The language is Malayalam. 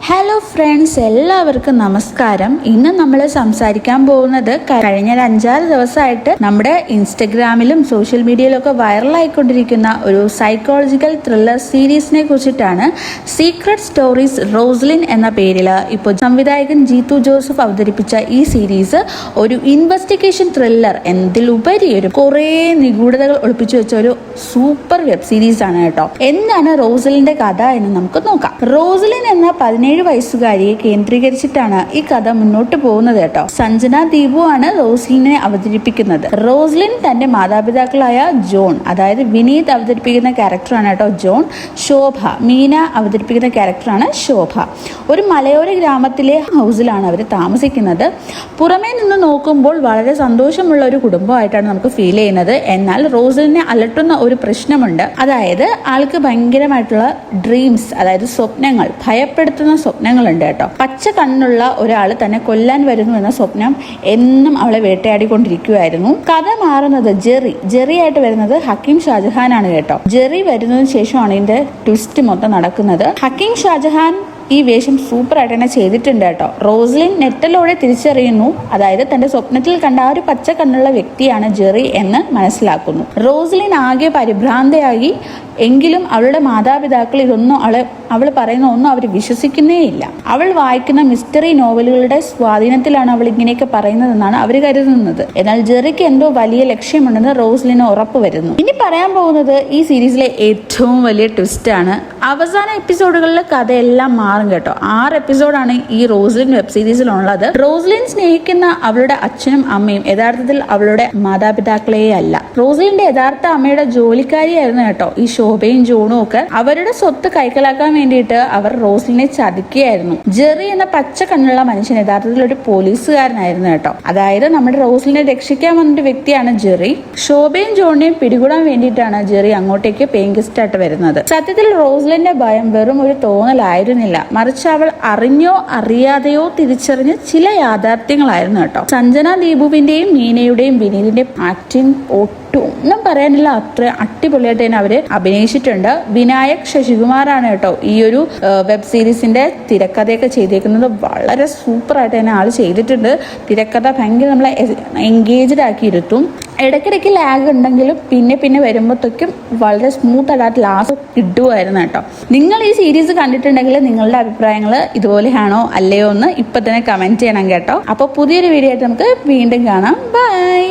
ഹലോ ഫ്രണ്ട്സ്, എല്ലാവർക്കും നമസ്കാരം. ഇന്ന് നമ്മൾ സംസാരിക്കാൻ പോകുന്നത് കഴിഞ്ഞ 5-6 ദിവസമായിട്ട് നമ്മുടെ ഇൻസ്റ്റഗ്രാമിലും സോഷ്യൽ മീഡിയയിലൊക്കെ വൈറലായിക്കൊണ്ടിരിക്കുന്ന ഒരു സൈക്കോളജിക്കൽ ത്രില്ലർ സീരീസിനെ കുറിച്ചിട്ടാണ്. സീക്രട്ട് സ്റ്റോറീസ് റോസ്ലിൻ എന്ന പേരിൽ ഇപ്പോൾ സംവിധായകൻ ജീത്തു ജോസഫ് അവതരിപ്പിച്ച ഈ സീരീസ് ഒരു ഇൻവെസ്റ്റിഗേഷൻ ത്രില്ലർ, എന്തിലുപരി ഒരു കുറേ നിഗൂഢതകൾ ഒളിപ്പിച്ചു വെച്ച ഒരു സൂപ്പർ വെബ് സീരീസ് ആണ് കേട്ടോ. എന്താണ് റോസ്ലിന്റെ കഥ എന്ന് നമുക്ക് നോക്കാം. റോസ്ലിൻ എന്ന 17 വയസ്സുകാരിയെ കേന്ദ്രീകരിച്ചിട്ടാണ് ഈ കഥ മുന്നോട്ട് പോകുന്നത് കേട്ടോ. സഞ്ജന ദീപു ആണ് റോസ്ലിനെ അവതരിപ്പിക്കുന്നത്. റോസ്ലിൻ തന്റെ മാതാപിതാക്കളായ ജോൺ, അതായത് വിനീത് അവതരിപ്പിക്കുന്ന ക്യാരക്ടറാണ് കേട്ടോ ജോൺ. ശോഭ, മീന അവതരിപ്പിക്കുന്ന ക്യാരക്ടറാണ് ശോഭ. ഒരു മലയോര ഗ്രാമത്തിലെ ഹൗസിലാണ് അവർ താമസിക്കുന്നത്. പുറമേ നിന്ന് നോക്കുമ്പോൾ വളരെ സന്തോഷമുള്ള ഒരു കുടുംബമായിട്ടാണ് നമുക്ക് ഫീൽ ചെയ്യുന്നത്. എന്നാൽ റോസ്ലിനെ അലട്ടുന്ന ഒരു പ്രശ്നമുണ്ട്. അതായത് ആൾക്ക് ഭയങ്കരമായിട്ടുള്ള ഡ്രീംസ്, അതായത് സ്വപ്നങ്ങൾ, ഭയപ്പെടുത്തുന്ന സ്വപ്നങ്ങളുണ്ട് കേട്ടോ. പച്ച കണ്ണുള്ള ഒരാൾ തന്നെ കൊല്ലാൻ വരുന്നു എന്ന സ്വപ്നം എന്നും അവളെ വേട്ടയാടിക്കൊണ്ടിരിക്കുകയായിരുന്നു. കഥ മാറുന്നത് ജെറി ആയിട്ട് വരുന്നത് ഹക്കീം ഷാജഹാൻ ആണ് കേട്ടോ. ജെറി വരുന്നതിന് ശേഷമാണ് ഇതിന്റെ ട്വിസ്റ്റ് മൊത്തം നടക്കുന്നത്. ഹക്കീം ഷാജഹാൻ ഈ വേഷം സൂപ്പർ ആയിട്ട് തന്നെ ചെയ്തിട്ടുണ്ട് കേട്ടോ. റോസ്ലിൻ നെറ്റലോടെ തിരിച്ചറിയുന്നു, അതായത് തന്റെ സ്വപ്നത്തിൽ കണ്ട ആ ഒരു പച്ച കണ്ണുള്ള വ്യക്തിയാണ് ജെറി എന്ന് മനസ്സിലാക്കുന്നു. റോസ്ലിൻ ആകെ പരിഭ്രാന്തയായി. എങ്കിലും അവളുടെ മാതാപിതാക്കൾ ഇതൊന്നും അവൾ പറയുന്ന ഒന്നും അവർ വിശ്വസിക്കുന്നേ ഇല്ല. അവൾ വായിക്കുന്ന മിസ്റ്ററി നോവലുകളുടെ സ്വാധീനത്തിലാണ് അവൾ ഇങ്ങനെയൊക്കെ പറയുന്നതെന്നാണ് അവർ കരുതുന്നത്. എന്നാൽ ജെറിക്ക് എന്തോ വലിയ ലക്ഷ്യമുണ്ടെന്ന് റോസ്ലിന് ഉറപ്പ് വരുന്നു. ഇനി പറയാൻ പോകുന്നത് ഈ സീരീസിലെ ഏറ്റവും വലിയ ട്വിസ്റ്റ് ആണ്. അവസാന എപ്പിസോഡുകളിലെ കഥയെല്ലാം മാറും കേട്ടോ. 6 എപ്പിസോഡാണ് ഈ റോസ്ലിൻ വെബ് സീരീസിലുള്ളത്. റോസ്ലിൻ സ്നേഹിക്കുന്ന അവളുടെ അച്ഛനും അമ്മയും യഥാർത്ഥത്തിൽ അവളുടെ മാതാപിതാക്കളെ അല്ല. റോസ്ലിന്റെ യഥാർത്ഥ അമ്മയുടെ ജോലിക്കാരിയായിരുന്നു കേട്ടോ ഈ ശോഭയും ജോണും ഒക്കെ. അവരുടെ സ്വത്ത് കൈക്കലാക്കാൻ വേണ്ടിയിട്ട് അവർ റോസ്ലിനെ ചതിക്കുകയായിരുന്നു. ജെറി എന്ന പച്ച കണ്ണുള്ള മനുഷ്യൻ യഥാർത്ഥത്തിൽ ഒരു പോലീസുകാരനായിരുന്നു കേട്ടോ. അതായത് നമ്മുടെ റോസ്ലിനെ രക്ഷിക്കാൻ വന്നൊരു വ്യക്തിയാണ് ജെറി. ശോഭയും ജോണിനെയും പിടികൂടാൻ വേണ്ടിയിട്ടാണ് ജെറി അങ്ങോട്ടേക്ക് പേയിങ് ഗസ്റ്റ് ആയിട്ട് വരുന്നത്. സത്യത്തിൽ റോസ്ലിന്റെ ഭയം വെറും ഒരു തോന്നലായിരുന്നില്ല, മറിച്ച് അവൾ അറിഞ്ഞോ അറിയാതെയോ തിരിച്ചറിഞ്ഞ ചില യാഥാർത്ഥ്യങ്ങളായിരുന്നു കേട്ടോ. സഞ്ജന ദീപുവിന്റെയും മീനയുടെയും വിനീതിന്റെയും ആക്ടിങ് ഒന്നും പറയാനില്ല, അത്ര അടിപൊളിയായിട്ട് തന്നെ അവര് അഭിനയിച്ചിട്ടുണ്ട്. വിനായക് ശശികുമാറാണ് കേട്ടോ ഈ ഒരു വെബ് സീരീസിന്റെ തിരക്കഥയൊക്കെ ചെയ്തേക്കുന്നത്. വളരെ സൂപ്പർ ആയിട്ട് തന്നെ ആള് ചെയ്തിട്ടുണ്ട്. തിരക്കഥ ഭയങ്കര നമ്മളെ എൻഗേജ്ഡ് ആക്കി ഇരുത്തും. ഇടയ്ക്കിടയ്ക്ക് ലാഗ് ഉണ്ടെങ്കിലും പിന്നെ വരുമ്പോഴത്തേക്കും വളരെ സ്മൂത്ത് ആയിട്ട് ലാസ്റ്റ് കിട്ടുമായിരുന്നു കേട്ടോ. നിങ്ങൾ ഈ സീരീസ് കണ്ടിട്ടുണ്ടെങ്കിൽ നിങ്ങളുടെ അഭിപ്രായങ്ങൾ ഇതുപോലെയാണോ അല്ലയോ എന്ന് ഇപ്പൊ തന്നെ കമന്റ് ചെയ്യണം കേട്ടോ. അപ്പോൾ പുതിയൊരു വീഡിയോ ആയിട്ട് നമുക്ക് വീണ്ടും കാണാം. ബൈ.